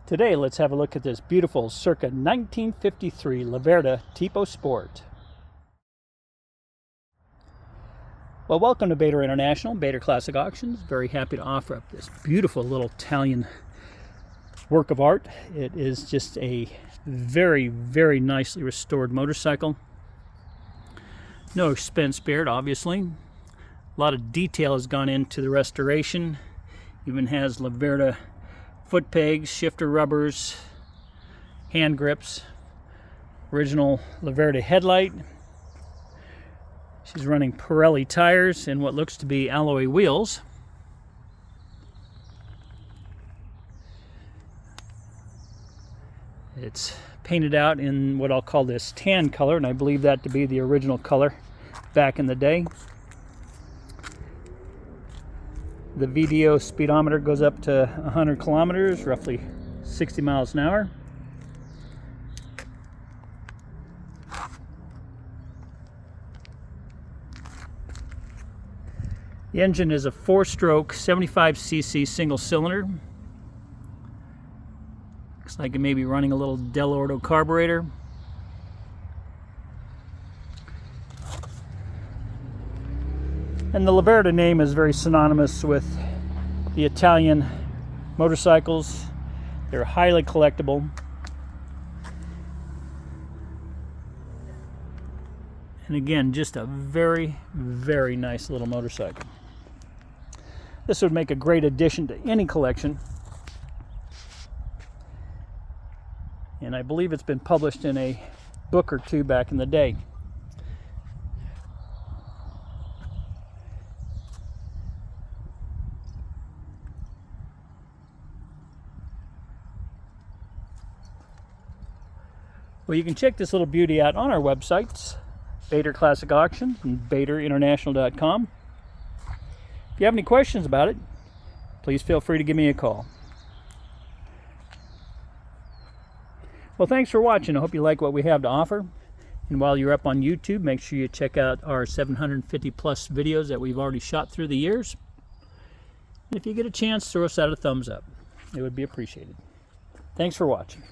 Today, let's have a look at this beautiful circa 1953 Laverda Tipo Sport. Well, welcome to Bator International, Bator Classic Auctions. Very happy to offer up this beautiful little Italian work of art. It is just a very, very nicely restored motorcycle. No expense spared, obviously. A lot of detail has gone into the restoration. Even has Laverda foot pegs, shifter rubbers, hand grips, original Laverda headlight. She's running Pirelli tires and what looks to be alloy wheels. It's painted out in what I'll call this tan color, and I believe that to be the original color back in the day. The VDO speedometer goes up to 100 kilometers, roughly 60 miles an hour. The engine is a 4-stroke 75cc single cylinder. Looks like it may be running a little Delorto carburetor. And the Laverda name is very synonymous with the Italian motorcycles. They're highly collectible. And again, just a very, very nice little motorcycle. This would make a great addition to any collection. And I believe it's been published in a book or two back in the day. Well, you can check this little beauty out on our websites, Bator Classic Auctions and BatorInternational.com. If you have any questions about it, please feel free to give me a call. Well, thanks for watching. I hope you like what we have to offer. And while you're up on YouTube, make sure you check out our 750 plus videos that we've already shot through the years. And if you get a chance, throw us out a thumbs up. It would be appreciated. Thanks for watching.